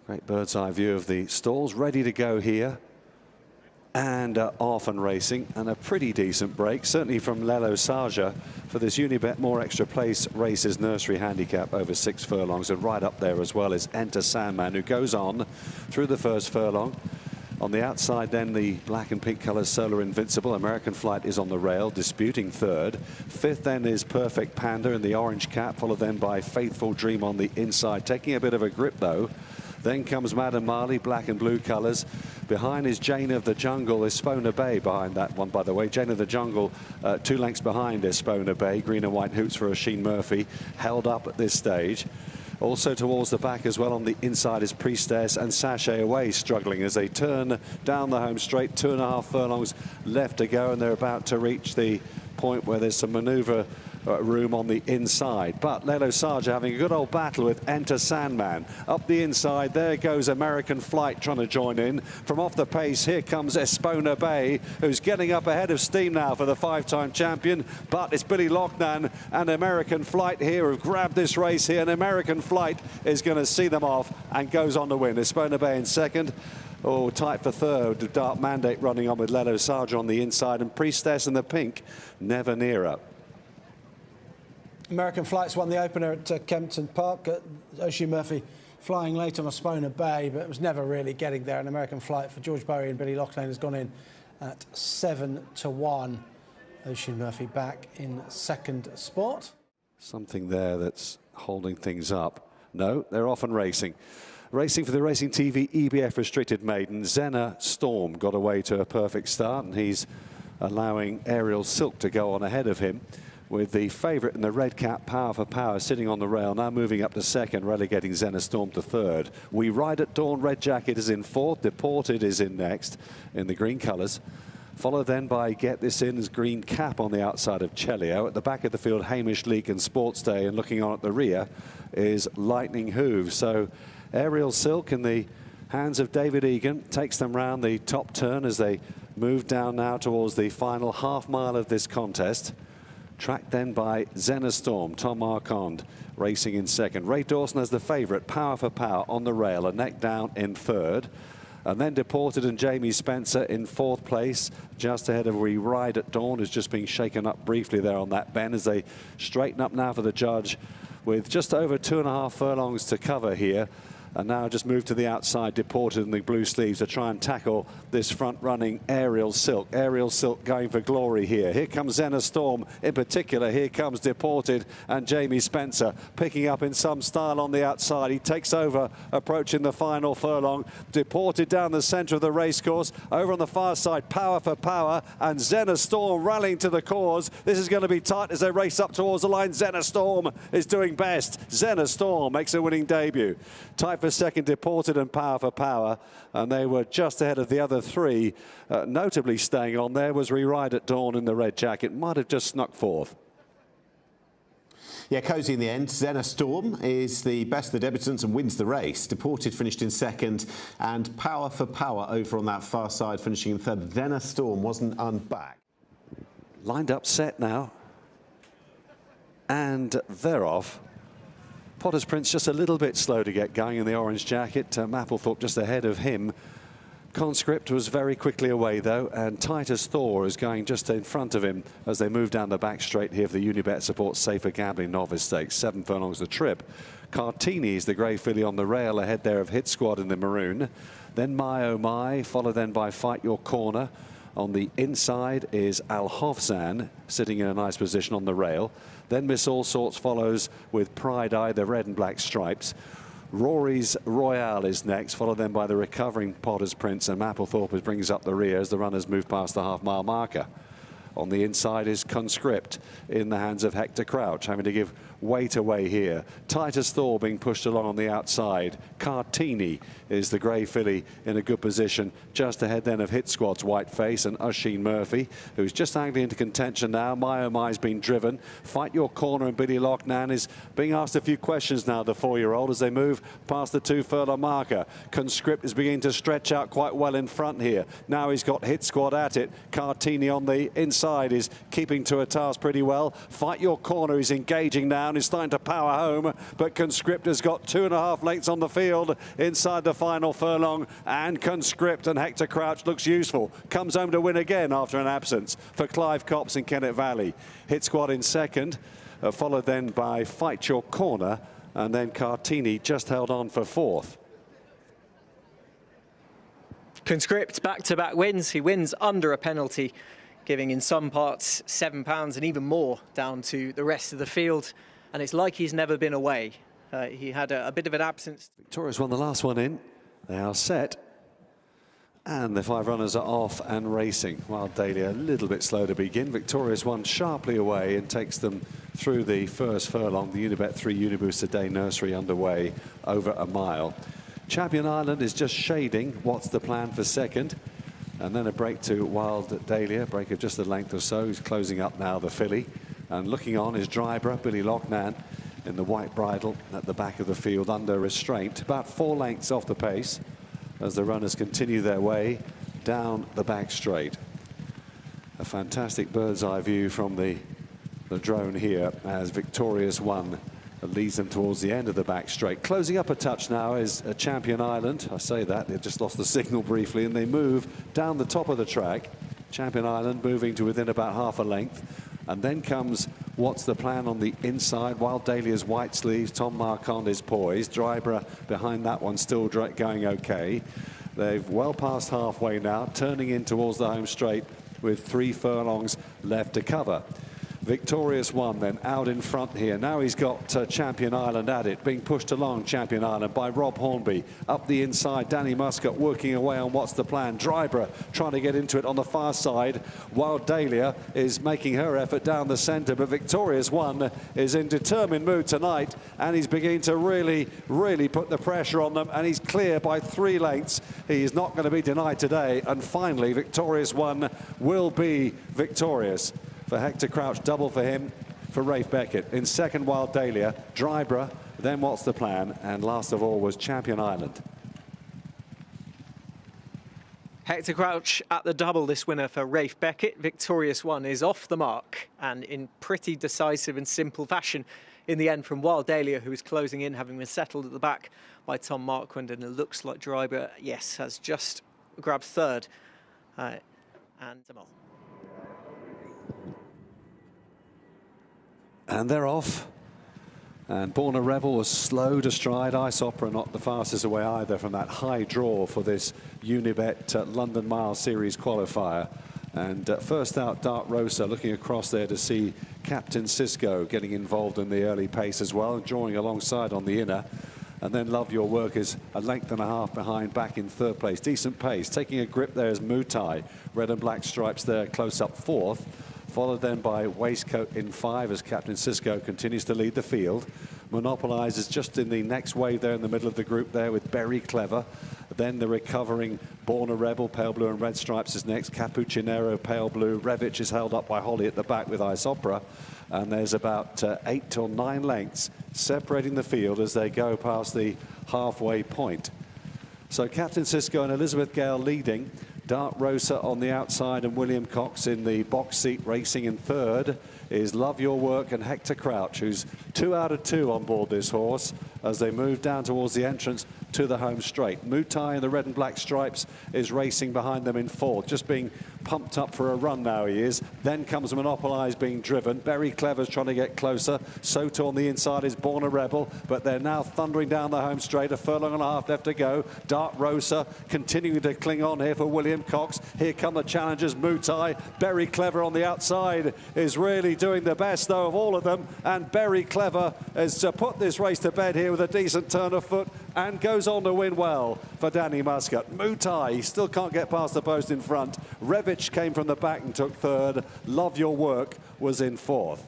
Great bird's eye view of the stalls, ready to go here. And off and racing, and a pretty decent break, certainly from Lelo Sarja for this Unibet More Extra Place Races Nursery Handicap over 6 furlongs. And right up there as well is Enter Sandman, who goes on through the first furlong. On the outside then, the black and pink colours, Solar Invincible. American Flight is on the rail, disputing third. Fifth then is Perfect Panda in the orange cap, followed then by Faithful Dream on the inside, taking a bit of a grip though. Then comes Madam Marley, black and blue colours. Behind is Jane of the Jungle, Espona Bay behind that one, by the way. Jane of the Jungle 2 lengths behind Espona Bay. Green and white hoops for Oisin Murphy, held up at this stage. Also towards the back as well on the inside is Priestess and Sachet Away, struggling as they turn down the home straight. 2.5 furlongs left to go, and they're about to reach the point where there's some manoeuvre room on the inside. But Lelo Sarja having a good old battle with Enter Sandman. Up the inside, there goes American Flight trying to join in. From off the pace, here comes Espona Bay, who's getting up ahead of steam now for the 5-time champion. But it's Billy Loughnane and American Flight here who've grabbed this race here, and American Flight is going to see them off and goes on to win. Espona Bay in second. Oh, tight for third. Dark Mandate running on with Lelo Sarja on the inside, and Priestess in the pink, never nearer. American Flight's won the opener at Kempton Park. Oisin Murphy flying late on Espona Bay, but it was never really getting there. An American Flight for George Bowie and Billy Loughnane has gone in at 7-1. Oisin Murphy back in second spot. Something there that's holding things up. No, they're off and racing. Racing for the Racing TV EBF restricted maiden, Zena Storm got away to a perfect start, and he's allowing Aerial Silk to go on ahead of him, with the favourite in the red cap, Power for Power, sitting on the rail, now moving up to second, relegating Zena Storm to third. We Ride at Dawn, Red Jacket is in fourth, Deported is in next in the green colours. Followed then by Get This In's green cap on the outside of Chelio. At the back of the field, Hamish Leake and Sports Day, and looking on at the rear is Lightning Hooves. So Aerial Silk in the hands of David Egan takes them round the top turn as they move down now towards the final half mile of this contest. Tracked then by Zena Storm, Tom Marquand racing in second. Ray Dawson as the favourite, Power for Power on the rail, a neck down in third. And then Deported and Jamie Spencer in fourth place, just ahead of We Ride at Dawn, who's just being shaken up briefly there on that bend as they straighten up now for the judge with just over 2.5 furlongs to cover here. And now just move to the outside, Deported in the blue sleeves to try and tackle this front-running Aerial Silk. Aerial Silk going for glory here. Here comes Zena Storm in particular. Here comes Deported and Jamie Spencer picking up in some style on the outside. He takes over, approaching the final furlong. Deported down the centre of the racecourse. Over on the far side, Power for Power, and Zena Storm rallying to the cause. This is going to be tight as they race up towards the line. Zena Storm is doing best. Zena Storm makes a winning debut. Tight for second, Deported and Power for Power, and they were just ahead of the other three. Notably staying on there was We Ride at Dawn in the red jacket. Might have just snuck fourth. Yeah, cosy in the end. Zena Storm is the best of the debutants and wins the race. Deported finished in second, and Power for Power over on that far side finishing in third. Zena Storm wasn't unback. Lined up set now, and they're off. Potter's Prince just a little bit slow to get going in the orange jacket. Mapplethorpe just ahead of him. Conscript was very quickly away though, and Titus Thor is going just in front of him as they move down the back straight here for the Unibet Support Safer Gambling Novice Stakes. 7 furlongs a trip. Cartini is the grey filly on the rail ahead there of Hit Squad in the maroon. Then My Oh My, followed then by Fight Your Corner. On the inside is Al Hofzan sitting in a nice position on the rail. Then Miss All Sorts follows with Pride Eye, the red and black stripes. Rory's Royale is next, followed then by the recovering Potter's Prince, and Mapplethorpe brings up the rear as the runners move past the half-mile marker. On the inside is Conscript in the hands of Hector Crouch, having to give weight away here. Titus Thor being pushed along on the outside. Cartini is the grey filly in a good position, just ahead then of Hit Squad's White Face and Oisin Murphy, who's just angling into contention now. My Oh My's been driven. Fight Your Corner and Billy Loughnane is being asked a few questions now, the 4-year-old, as they move past the 2 furlong marker. Conscript is beginning to stretch out quite well in front here. Now he's got Hit Squad at it. Cartini on the inside is keeping to a task pretty well. Fight Your Corner is engaging now. down, is starting to power home, but Conscript has got 2.5 lengths on the field inside the final furlong, and Conscript and Hector Crouch looks useful. Comes home to win again after an absence for Clive Copse in Kennet Valley. Hit Squad in second, followed then by Fight Your Corner, and then Cartini just held on for fourth. Conscript back-to-back wins. He wins under a penalty, giving in some parts £7 and even more down to the rest of the field. And it's like he's never been away. He had a bit of an absence. Victorious won the last one in. They are set. And the 5 runners are off and racing. Wild Dahlia a little bit slow to begin. Victorious won sharply away and takes them through the first furlong. The Unibet 3 Uniboost a Day nursery underway over a mile. Champion Island is just shading. What's the plan for second? And then a break to Wild Dahlia, break of just a length or so. He's closing up now, the filly. And looking on is Drybra, Billy Loughnane in the white bridle at the back of the field under restraint. About 4 lengths off the pace as the runners continue their way down the back straight. A fantastic bird's eye view from the drone here as Victorious One leads them towards the end of the back straight. Closing up a touch now is Champion Island. I say that, they've just lost the signal briefly, and they move down the top of the track. Champion Island moving to within about half a length. And then comes What's the Plan on the inside. Wild Dahlia's white sleeves, Tom Marquand is poised. Drybra behind that one, still going okay. They've well past halfway now, turning in towards the home straight with 3 furlongs left to cover. Victorious One then out in front here. Now he's got Champion Island at it, being pushed along Champion Island by Rob Hornby. Up the inside, Danny Muscat working away on What's the Plan. Drybra trying to get into it on the far side. Wild Dahlia is making her effort down the centre, but Victorious One is in determined mood tonight, and he's beginning to really put the pressure on them, and he's clear by 3 lengths. He is not going to be denied today, and finally Victorious One will be victorious. For Hector Crouch, double for him, for Rafe Beckett. In second, Wild Dahlia, Drybra, then What's the Plan, and last of all was Champion Island. Hector Crouch at the double, this winner for Rafe Beckett. Victorious One is off the mark and in pretty decisive and simple fashion in the end from Wild Dahlia, who is closing in, having been settled at the back by Tom Marquand, and it looks like Drybra, yes, has just grabbed third. And they're off. And Born a Rebel was slow to stride. Ice Opera not the fastest away either from that high draw for this Unibet London Mile Series qualifier. And first out, Dark Rosa looking across there to see Captain Cisco getting involved in the early pace as well, drawing alongside on the inner. And then Love Your Work is a length and a half behind, back in third place. Decent pace. Taking a grip there is Mutai. Red and black stripes there, close up fourth. Followed then by Waistcoat in 5 as Captain Cisco continues to lead the field. Monopolize is just in the next wave there in the middle of the group there with Berry Clever. Then the recovering Born a Rebel, pale blue and red stripes is next. Capuchinero, pale blue. Revich is held up by Holly at the back with Ice Opera. And there's about 8 or 9 lengths separating the field as they go past the halfway point. So Captain Cisco and Elizabeth Gale leading. Dark Rosa on the outside and William Cox in the box seat racing in third is Love Your Work and Hector Crouch, who's 2 out of 2 on board this horse as they move down towards the entrance to the home straight. Mutai in the red and black stripes is racing behind them in fourth, just being pumped up for a run now he is. Then comes Monopolize being driven. Berry Clever's trying to get closer. Soto on the inside is Born a Rebel, but they're now thundering down the home straight. A furlong and a half left to go. Dark Rosa continuing to cling on here for William Cox. Here come the challengers, Mutai. Berry Clever on the outside is really doing the best though of all of them, and Berry Clever has put this race to bed here with a decent turn of foot and goes on to win well for Danny Muscat. Mutai, he still can't get past the post in front. Revich came from the back and took third. Love Your Work was in fourth.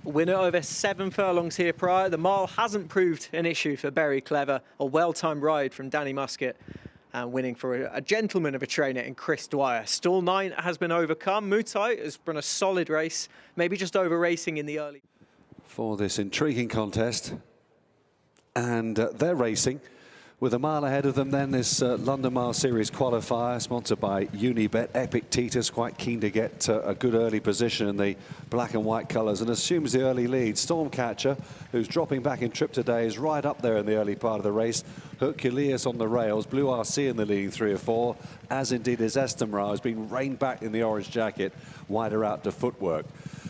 Winner over 7 furlongs here prior. The mile hasn't proved an issue for Berry Clever. A well-timed ride from Danny Muscat. And winning for a gentleman of a trainer in Chris Dwyer. Stall 9 has been overcome. Mutai has run a solid race, maybe just over racing in the early. For this intriguing contest. And they're racing With a mile ahead of them then, this London Mile Series qualifier, sponsored by Unibet. Epictetus quite keen to get a good early position in the black and white colours and assumes the early lead. Stormcatcher, who's dropping back in trip today, is right up there in the early part of the race. Hercules on the rails, Blue RC in the leading 3 or 4, as indeed is Estamra, has been reined back in the orange jacket, wider out to footwork.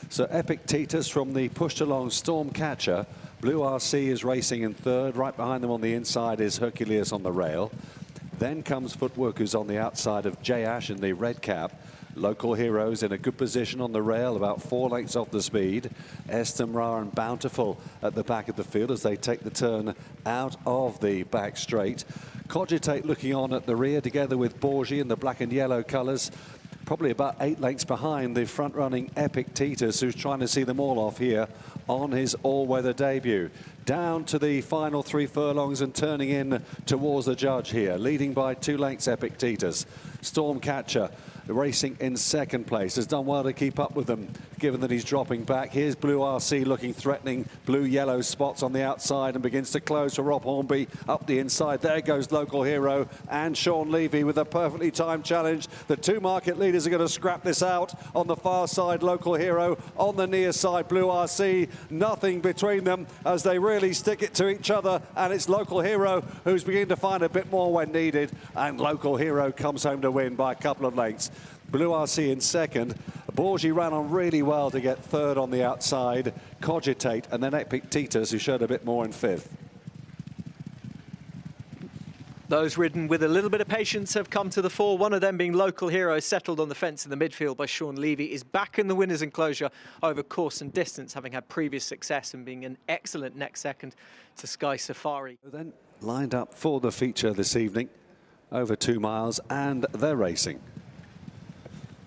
So Epictetus from the pushed along Stormcatcher. Blue RC is racing in 3rd. Right behind them on the inside is Hercules on the rail. Then comes Footwork, who's on the outside of J Ash in the red cap. Local Heroes in a good position on the rail, about 4 lengths off the speed. Estamra and Bountiful at the back of the field as they take the turn out of the back straight. Cogitate looking on at the rear together with Borgi in the black and yellow colours. Probably about 8 lengths behind the front-running Epictetus, who's trying to see them all off here on his all-weather debut. Down to the final 3 furlongs and turning in towards the judge here, leading by 2 lengths Epictetus. Stormcatcher racing in 2nd place, has done well to keep up with them, given that he's dropping back. Here's Blue RC looking threatening, blue-yellow spots on the outside and begins to close for Rob Hornby up the inside. There goes Local Hero and Sean Levy with a perfectly timed challenge. The 2 market leaders are going to scrap this out. On the far side, Local Hero. On the near side, Blue RC. Nothing between them as they really stick it to each other, and it's Local Hero who's beginning to find a bit more when needed, and Local Hero comes home to win by a couple of lengths. Blue RC in 2nd. Borgi ran on really well to get 3rd on the outside. Cogitate, and then Epictetus, who showed a bit more in 5th. Those ridden with a little bit of patience have come to the fore. One of them being Local Hero, settled on the fence in the midfield by Sean Levy, is back in the winner's enclosure over course and distance, having had previous success and being an excellent next second to Sky Safari. Then lined up for the feature this evening, over 2 miles, and they're racing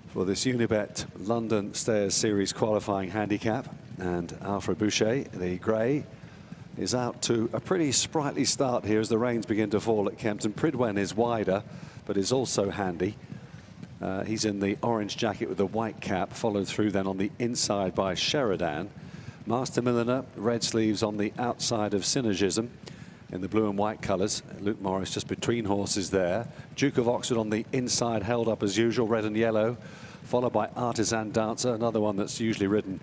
for this Unibet London Stayers Series qualifying handicap. And Alfred Boucher, the grey, is out to a pretty sprightly start here as the rains begin to fall at Kempton. Pridwen is wider, but is also handy. He's in the orange jacket with the white cap, followed through then on the inside by Sheridan. Master Milliner, red sleeves on the outside of Synergism in the blue and white colours. Luke Morris just between horses there. Duke of Oxford on the inside, held up as usual, red and yellow, followed by Artisan Dancer, another one that's usually ridden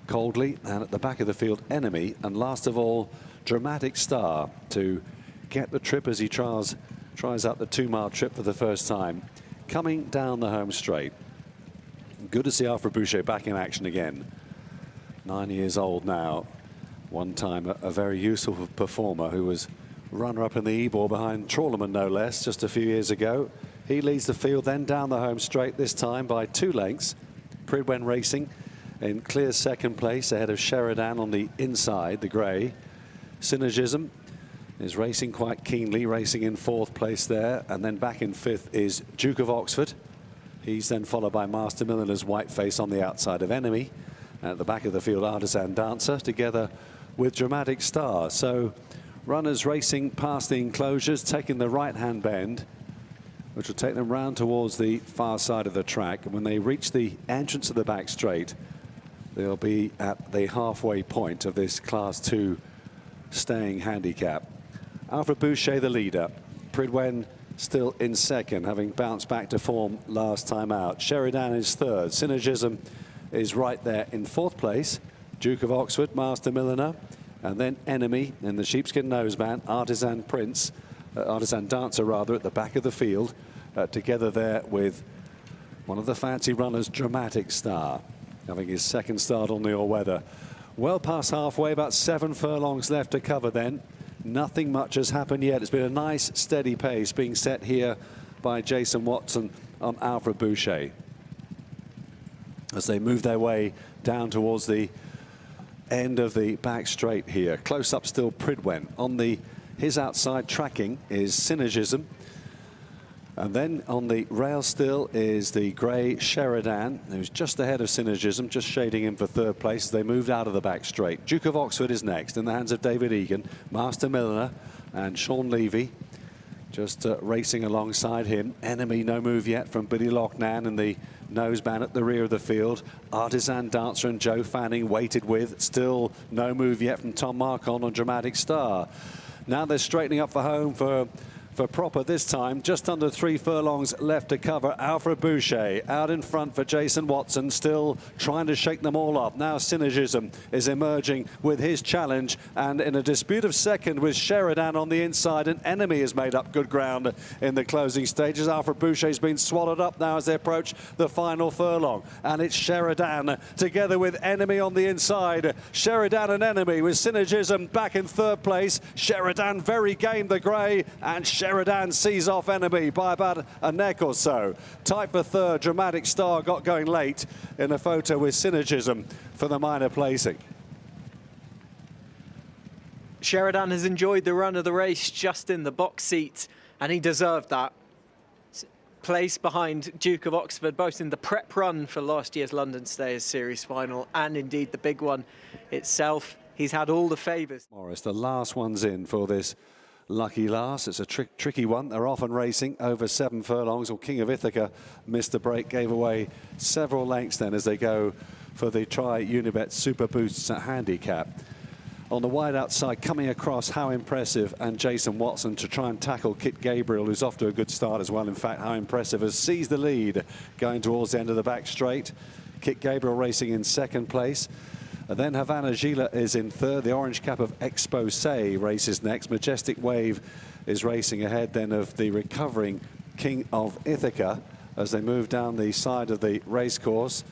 coldly, and at the back of the field, Enemy, and last of all, Dramatic Star to get the trip as he tries out the 2-mile trip for the first time, coming down the home straight. Good to see Alfred Boucher back in action again. 9 years old now. One time a very useful performer who was runner-up in the Ebor behind Trawlerman, no less, just a few years ago. He leads the field then down the home straight, this time by 2 lengths. Pridwen Racing in clear 2nd place ahead of Sheridan on the inside, the grey. Synergism is racing quite keenly, racing in 4th place there, and then back in 5th is Duke of Oxford. He's then followed by Master Milliner's Whiteface on the outside of Enemy. And at the back of the field, Artisan Dancer together with Dramatic Star. So runners racing past the enclosures, taking the right-hand bend, which will take them round towards the far side of the track. And when they reach the entrance of the back straight, they'll be at the halfway point of this Class 2 staying handicap. Alfred Boucher, the leader. Pridwen still in 2nd, having bounced back to form last time out. Sheridan is 3rd. Synergism is right there in 4th place. Duke of Oxford, Master Milliner, and then Enemy in the sheepskin noseband. Artisan Dancer rather, at the back of the field, together there with one of the fancy runners, Dramatic Star, having his 2nd start on the all-weather. Well past halfway, about 7 furlongs left to cover then. Nothing much has happened yet. It's been a nice steady pace being set here by Jason Watson on Alfred Boucher as they move their way down towards the end of the back straight here. Close up still Pridwen. On his outside tracking is Synergism. And then on the rail still is the grey Sheridan, who's just ahead of Synergism, just shading him for 3rd place as they moved out of the back straight. Duke of Oxford is next in the hands of David Egan. Master Milliner and Sean Levy just racing alongside him. Enemy, no move yet from Billy Loughnane in the noseband at the rear of the field. Artisan Dancer and Joe Fanning waited with. Still no move yet from Tom Marcon on Dramatic Star. Now they're straightening up for home for proper this time. Just under 3 furlongs left to cover. Alfred Boucher out in front for Jason Watson, still trying to shake them all up. Now Synergism is emerging with his challenge, and in a dispute of second with Sheridan on the inside, an Enemy has made up good ground in the closing stages. Alfred Boucher's been swallowed up now as they approach the final furlong, and it's Sheridan together with Enemy on the inside. Sheridan and Enemy with Synergism back in third place. Sheridan very game, the grey, and Sheridan sees off Enemy by about a neck or so. Tight for third. Dramatic Star got going late in a photo with Synergism for the minor placing. Sheridan has enjoyed the run of the race just in the box seat, and he deserved that. Place behind Duke of Oxford, both in the prep run for last year's London Stayers Series final and indeed the big one itself. He's had all the favours. Morris, the last one's in for this lucky last. It's a tricky one. They're often racing over 7 furlongs. Or King of Ithaca missed the break, gave away several lengths then as they go for the Try Unibet Super Boosts handicap. On the wide outside, coming across, How Impressive and Jason Watson to try and tackle Kit Gabriel, who's off to a good start as well. In fact, How Impressive has seized the lead going towards the end of the back straight. Kit Gabriel racing in second place. And then Havana Gila is in third. The orange cap of Expose races next. Majestic Wave is racing ahead then of the recovering King of Ithaca as they move down the side of the racecourse.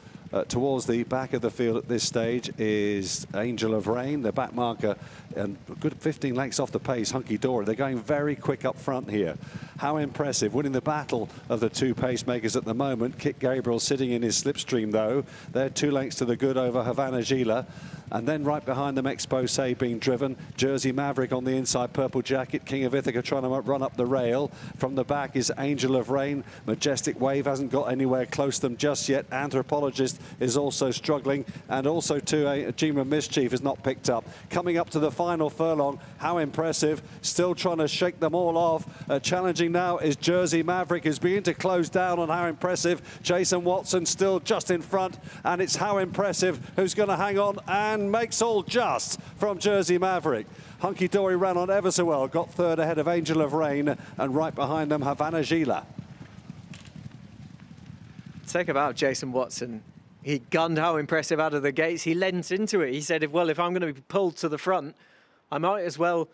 Towards the back of the field at this stage is Angel of Rain, the back marker, and a good 15 lengths off the pace, Hunky Dory. They're going very quick up front here. How Impressive, winning the battle of the 2 pacemakers at the moment. Kit Gabriel sitting in his slipstream though. They're 2 lengths to the good over Havana Gila. And then right behind them, Expose being driven. Jersey Maverick on the inside, Purple Jacket. King of Ithaca trying to run up the rail. From the back is Angel of Rain. Majestic Wave hasn't got anywhere close to them just yet. Anthropologist is also struggling. And also too, Jima Mischief is not picked up. Coming up to the final furlong, How Impressive. Still trying to shake them all off. Challenging now is Jersey Maverick, who's beginning to close down on How Impressive. Jason Watson still just in front. And it's How Impressive who's going to hang on and makes all just from Jersey Maverick. Hunky Dory ran on ever so well, got third ahead of Angel of Rain, and right behind them Havana Gila. Talk about Jason Watson. He gunned How Impressive out of the gates. He lent into it. He said, well, if I'm going to be pulled to the front, I might as well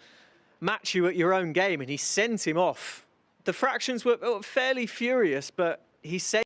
match you at your own game. And he sent him off. The fractions were fairly furious, but he saved